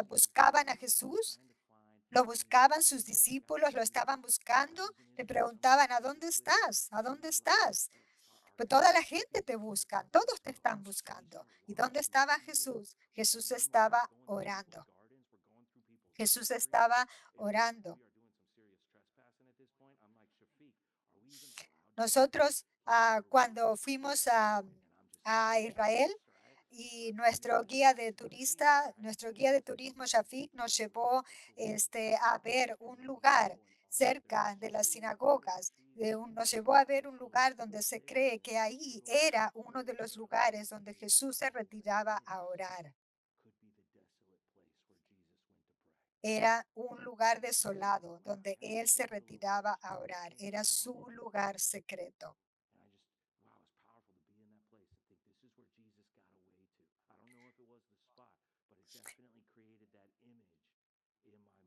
buscaban a Jesús, lo buscaban, sus discípulos lo estaban buscando, le preguntaban, ¿a dónde estás? ¿A dónde estás? Pues toda la gente te busca, todos te están buscando. ¿Y dónde estaba Jesús? Jesús estaba orando. Jesús estaba orando. Nosotros cuando fuimos a Israel y nuestro guía de turismo, Shafik, nos llevó a ver un lugar cerca de las sinagogas. Nos llevó a ver un lugar donde se cree que ahí era uno de los lugares donde Jesús se retiraba a orar. Era un lugar desolado donde él se retiraba a orar. Era su lugar secreto.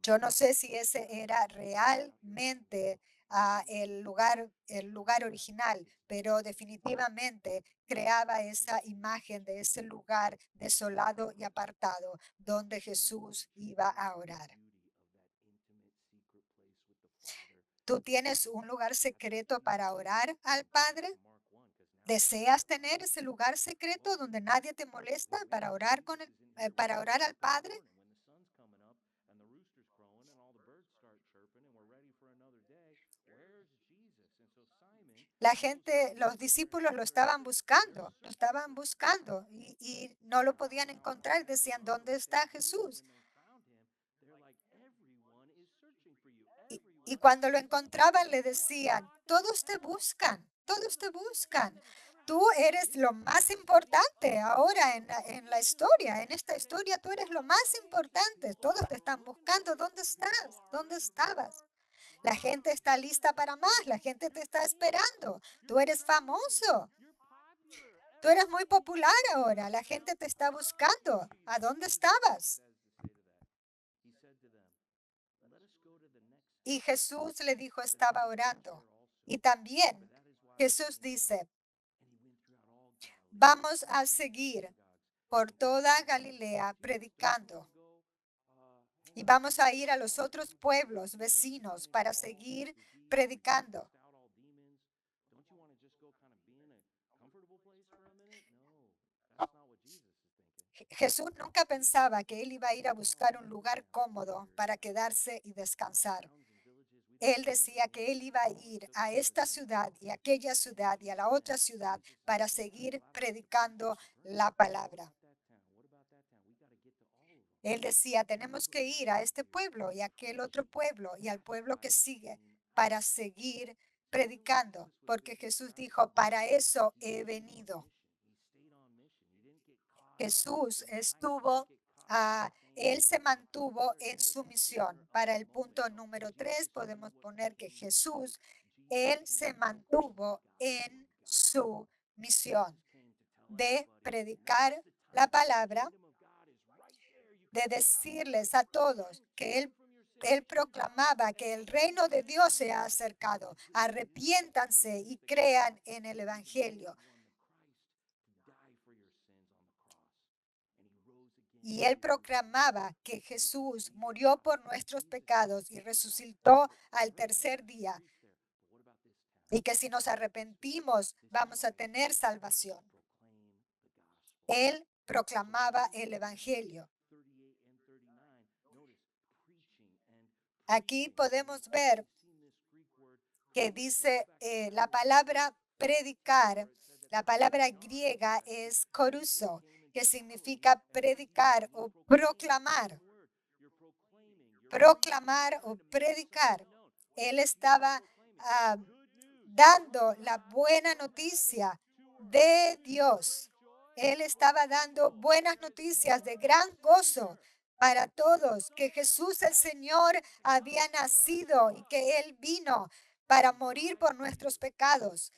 Yo no sé si ese era realmente el lugar original, pero definitivamente creaba esa imagen de ese lugar desolado y apartado donde Jesús iba a orar. ¿Tú tienes un lugar secreto para orar al Padre? ¿Deseas tener ese lugar secreto donde nadie te molesta para orar para orar al Padre? La gente, los discípulos lo estaban buscando y no lo podían encontrar. Decían, ¿dónde está Jesús? Y cuando lo encontraban le decían, todos te buscan. Tú eres lo más importante ahora en la historia, en esta historia tú eres lo más importante. Todos te están buscando. ¿Dónde estás? ¿Dónde estabas? La gente está lista para más, la gente te está esperando. Tú eres famoso, tú eres muy popular ahora, la gente te está buscando. ¿A dónde estabas? Y Jesús le dijo, estaba orando. Y también Jesús dice, vamos a seguir por toda Galilea predicando. Y vamos a ir a los otros pueblos vecinos para seguir predicando. Jesús nunca pensaba que él iba a ir a buscar un lugar cómodo para quedarse y descansar. Él decía que él iba a ir a esta ciudad y a aquella ciudad y a la otra ciudad para seguir predicando la palabra. Él decía, tenemos que ir a este pueblo y a aquel otro pueblo y al pueblo que sigue para seguir predicando, porque Jesús dijo, para eso he venido. Jesús estuvo, él se mantuvo en su misión. Para el punto número 3 podemos poner que Jesús, él se mantuvo en su misión de predicar la palabra, de decirles a todos que él proclamaba que el reino de Dios se ha acercado. Arrepiéntanse y crean en el Evangelio. Y él proclamaba que Jesús murió por nuestros pecados y resucitó al tercer día. Y que si nos arrepentimos vamos a tener salvación. Él proclamaba el Evangelio. Aquí podemos ver que dice la palabra predicar, la palabra griega es koruso, que significa predicar o proclamar. Proclamar o predicar. Él estaba dando la buena noticia de Dios. Él estaba dando buenas noticias de gran gozo para todos, que Jesús el Señor había nacido y que Él vino para morir por nuestros pecados,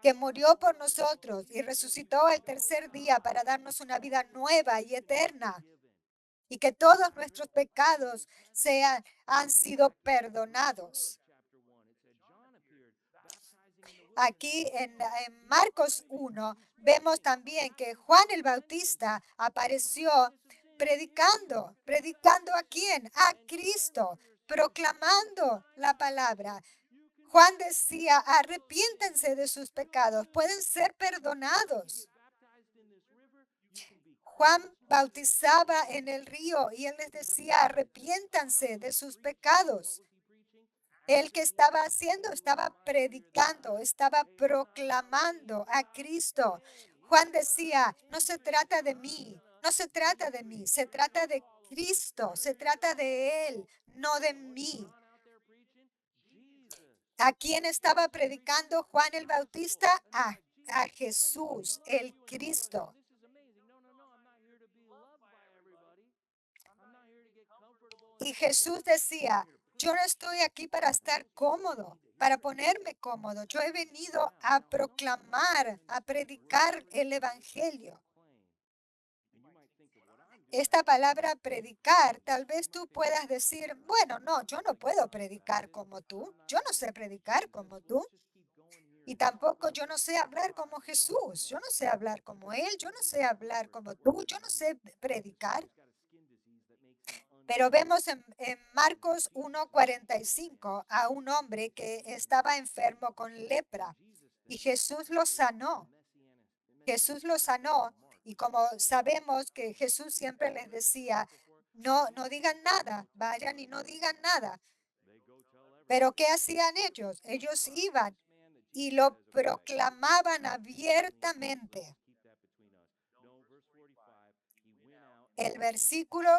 que murió por nosotros y resucitó el tercer día para darnos una vida nueva y eterna, y que todos nuestros pecados han sido perdonados. Aquí en Marcos 1 vemos también que Juan el Bautista apareció predicando. ¿Predicando a quién? A Cristo, proclamando la palabra. Juan decía, arrepiéntense de sus pecados, pueden ser perdonados. Juan bautizaba en el río y él les decía, arrepiéntanse de sus pecados. El que estaba haciendo, estaba predicando, estaba proclamando a Cristo. Juan decía, no se trata de mí, no se trata de mí, se trata de Cristo, se trata de Él, no de mí. ¿A quién estaba predicando Juan el Bautista? A Jesús, el Cristo. Y Jesús decía, yo no estoy aquí para estar cómodo, para ponerme cómodo. Yo he venido a proclamar, a predicar el Evangelio. Esta palabra predicar, tal vez tú puedas decir, bueno, no, yo no puedo predicar como tú. Yo no sé predicar como tú. Y tampoco yo no sé hablar como Jesús. Yo no sé hablar como Él. Yo no sé hablar como tú. Yo no sé predicar. Pero vemos en Marcos 1:45 a un hombre que estaba enfermo con lepra y Jesús lo sanó. Jesús lo sanó y como sabemos que Jesús siempre les decía, no, no digan nada, vayan y no digan nada. Pero ¿qué hacían ellos? Ellos iban y lo proclamaban abiertamente. El versículo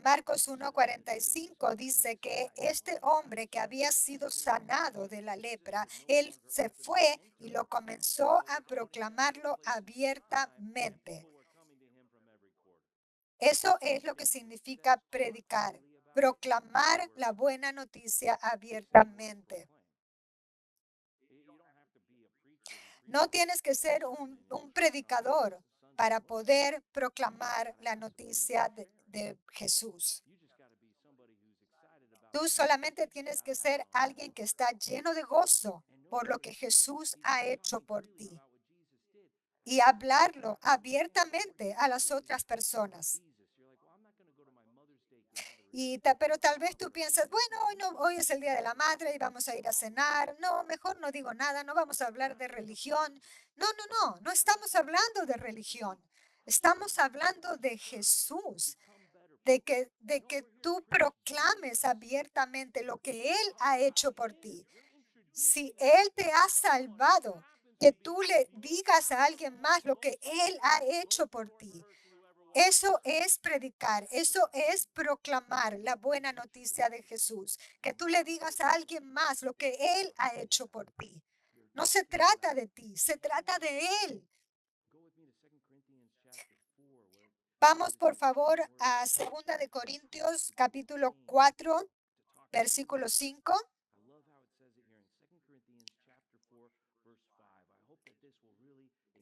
Marcos 1:45 dice que este hombre que había sido sanado de la lepra, él se fue y lo comenzó a proclamarlo abiertamente. Eso es lo que significa predicar, proclamar la buena noticia abiertamente. No tienes que ser un predicador para poder proclamar la noticia de Jesús. Tú solamente tienes que ser alguien que está lleno de gozo por lo que Jesús ha hecho por ti y hablarlo abiertamente a las otras personas. Pero tal vez tú piensas, bueno, hoy es el Día de la Madre y vamos a ir a cenar. No, mejor no digo nada, no vamos a hablar de religión. No estamos hablando de religión. Estamos hablando de Jesús, de que tú proclames abiertamente lo que Él ha hecho por ti. Si Él te ha salvado, que tú le digas a alguien más lo que Él ha hecho por ti. Eso es predicar, eso es proclamar la buena noticia de Jesús. Que tú le digas a alguien más lo que Él ha hecho por ti. No se trata de ti, se trata de Él. Vamos por favor a 2 capítulo 4, versículo 5.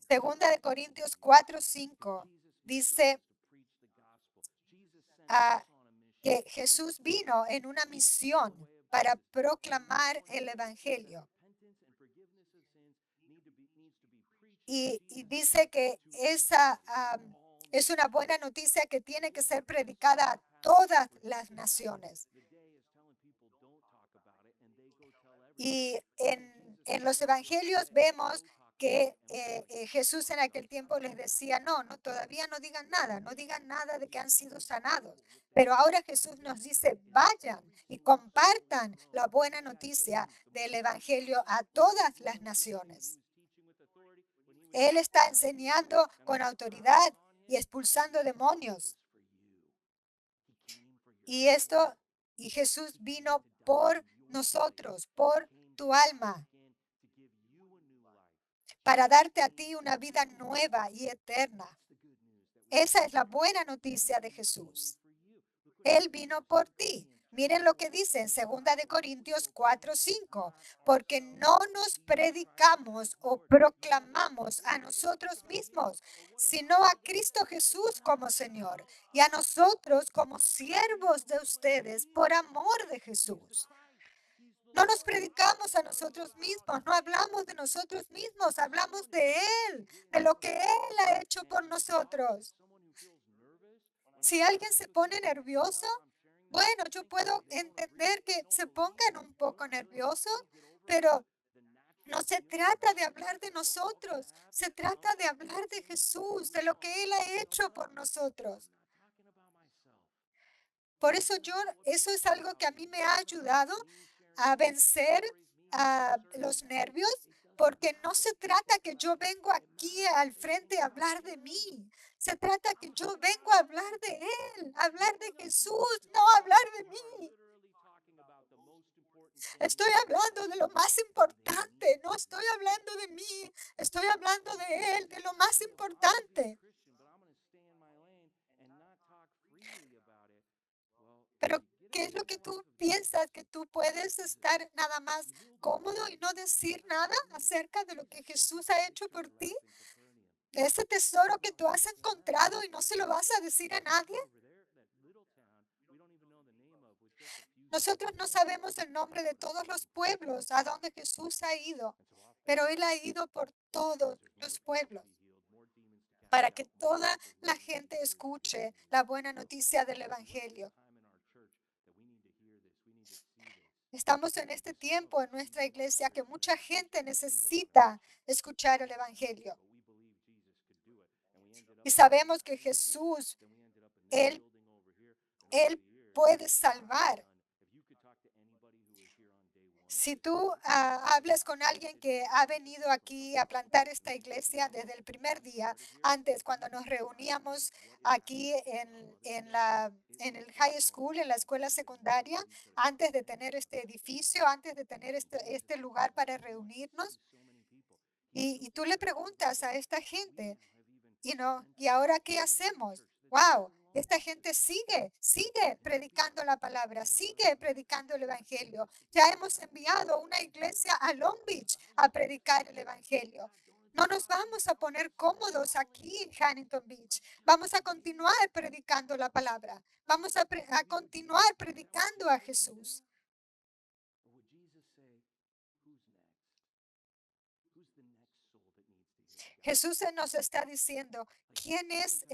2 Corintios 4:5 dice que Jesús vino en una misión para proclamar el Evangelio. Y dice que esa es una buena noticia que tiene que ser predicada a todas las naciones. Y en los evangelios vemos que Jesús en aquel tiempo les decía, no, todavía no digan nada de que han sido sanados. Pero ahora Jesús nos dice, vayan y compartan la buena noticia del evangelio a todas las naciones. Él está enseñando con autoridad y expulsando demonios. Y Jesús vino por nosotros, por tu alma, para darte a ti una vida nueva y eterna. Esa es la buena noticia de Jesús. Él vino por ti. Miren lo que dice en 2 Corintios 4:5, porque no nos predicamos o proclamamos a nosotros mismos, sino a Cristo Jesús como Señor y a nosotros como siervos de ustedes por amor de Jesús. No nos predicamos a nosotros mismos, no hablamos de nosotros mismos, hablamos de Él, de lo que Él ha hecho por nosotros. Si alguien se pone nervioso, bueno, yo puedo entender que se pongan un poco nerviosos, pero no se trata de hablar de nosotros, se trata de hablar de Jesús, de lo que Él ha hecho por nosotros. Por eso eso es algo que a mí me ha ayudado a vencer los nervios, porque no se trata que yo vengo aquí al frente a hablar de mí. Se trata que yo vengo a hablar de Él, hablar de Jesús, no hablar de mí. Estoy hablando de lo más importante, no estoy hablando de mí, estoy hablando de Él, de lo más importante. Pero, ¿qué es lo que tú piensas? ¿Que tú puedes estar nada más cómodo y no decir nada acerca de lo que Jesús ha hecho por ti? Ese tesoro que tú has encontrado y no se lo vas a decir a nadie. Nosotros no sabemos el nombre de todos los pueblos a donde Jesús ha ido, pero Él ha ido por todos los pueblos para que toda la gente escuche la buena noticia del Evangelio. Estamos en este tiempo en nuestra iglesia que mucha gente necesita escuchar el Evangelio. Y sabemos que Jesús, Él puede salvar. Si tú hablas con alguien que ha venido aquí a plantar esta iglesia desde el primer día, antes cuando nos reuníamos aquí en el high school, en la escuela secundaria, antes de tener este edificio, antes de tener este lugar para reunirnos, y tú le preguntas a esta gente, ¿y ahora qué hacemos? Wow, esta gente sigue predicando la palabra, sigue predicando el evangelio. Ya hemos enviado una iglesia a Long Beach a predicar el evangelio. No nos vamos a poner cómodos aquí en Huntington Beach. Vamos a continuar predicando la palabra. Vamos a continuar predicando a Jesús. Jesús nos está diciendo, ¿quién es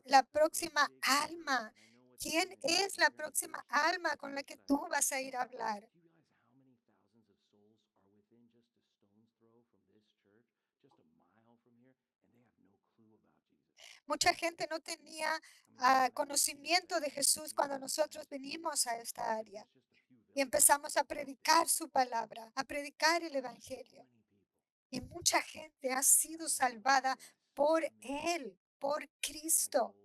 la próxima alma? ¿Quién es la próxima alma con la que tú vas a ir a hablar? Mucha gente no tenía conocimiento de Jesús cuando nosotros venimos a esta área y empezamos a predicar su palabra, a predicar el evangelio. Y mucha gente ha sido salvada por Él, por Cristo,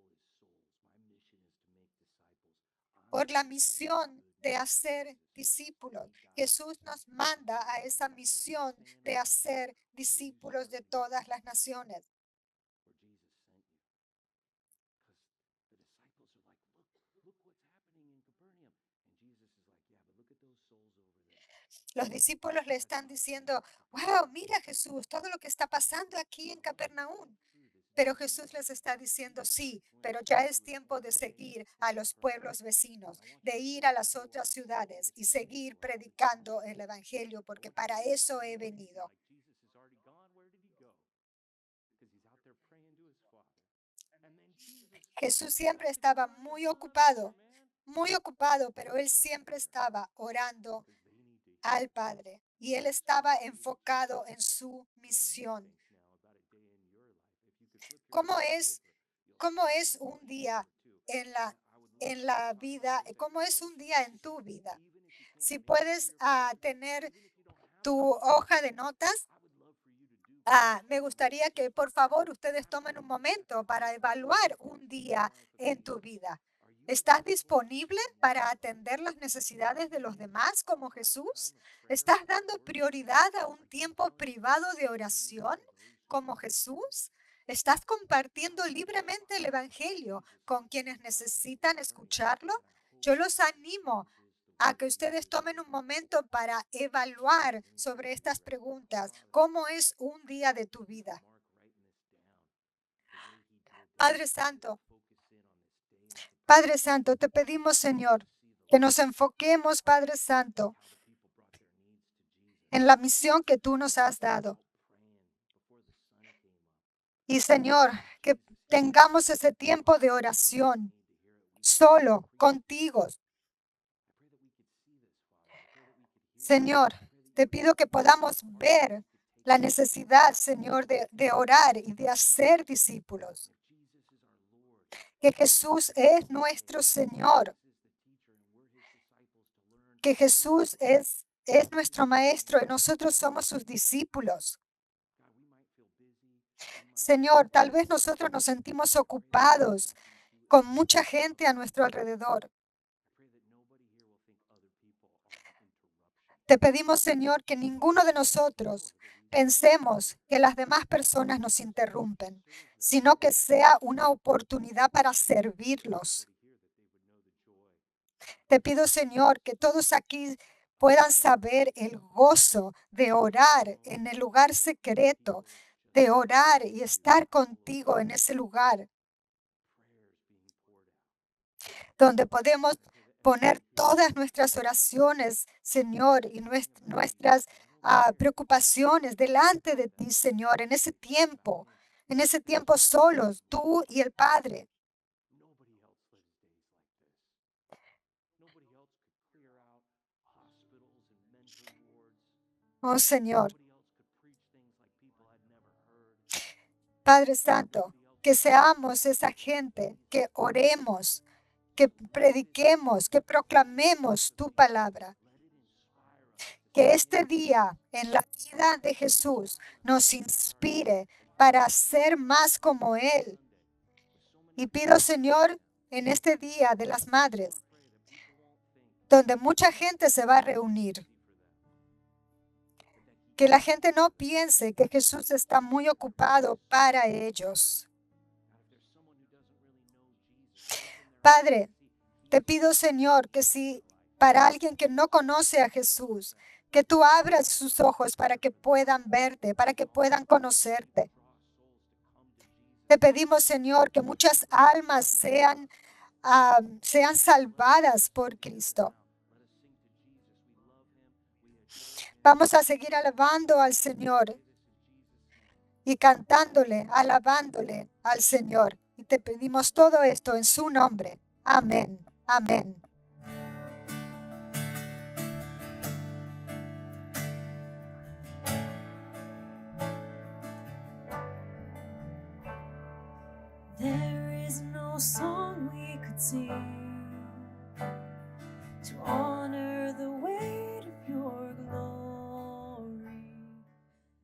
por la misión de hacer discípulos. Jesús nos manda a esa misión de hacer discípulos de todas las naciones. Los discípulos le están diciendo, wow, mira Jesús, todo lo que está pasando aquí en Capernaum. Pero Jesús les está diciendo, sí, pero ya es tiempo de seguir a los pueblos vecinos, de ir a las otras ciudades y seguir predicando el evangelio, porque para eso he venido. Jesús siempre estaba muy ocupado, pero él siempre estaba orando al Padre y él estaba enfocado en su misión. ¿Cómo es, cómo es un día en la vida? ¿Cómo es un día en tu vida? Si puedes tener tu hoja de notas, me gustaría que por favor ustedes tomen un momento para evaluar un día en tu vida. ¿Estás disponible para atender las necesidades de los demás como Jesús? ¿Estás dando prioridad a un tiempo privado de oración como Jesús? ¿Estás compartiendo libremente el Evangelio con quienes necesitan escucharlo? Yo los animo a que ustedes tomen un momento para evaluar sobre estas preguntas. ¿Cómo es un día de tu vida? Padre Santo, Padre Santo, te pedimos, Señor, que nos enfoquemos, Padre Santo, en la misión que tú nos has dado. Y, Señor, que tengamos ese tiempo de oración solo contigo. Señor, te pido que podamos ver la necesidad, Señor, de orar y de hacer discípulos. Que Jesús es nuestro Señor, que Jesús es nuestro Maestro y nosotros somos sus discípulos. Señor, tal vez nosotros nos sentimos ocupados con mucha gente a nuestro alrededor. Te pedimos, Señor, que ninguno de nosotros pensemos que las demás personas nos interrumpen, sino que sea una oportunidad para servirlos. Te pido, Señor, que todos aquí puedan saber el gozo de orar en el lugar secreto, de orar y estar contigo en ese lugar donde podemos poner todas nuestras oraciones, Señor, y nuestras preocupaciones delante de ti, Señor, en ese tiempo solos, tú y el Padre. Oh, Señor, Padre Santo, que seamos esa gente, que oremos, que prediquemos, que proclamemos tu palabra. Que este día en la vida de Jesús nos inspire para ser más como Él. Y pido, Señor, en este día de las madres, donde mucha gente se va a reunir, que la gente no piense que Jesús está muy ocupado para ellos. Padre, te pido, Señor, que si para alguien que no conoce a Jesús, que tú abras sus ojos para que puedan verte, para que puedan conocerte. Te pedimos, Señor, que muchas almas sean salvadas por Cristo. Vamos a seguir alabando al Señor y cantándole, alabándole al Señor. Y te pedimos todo esto en su nombre. Amén. Amén. There is no song we could sing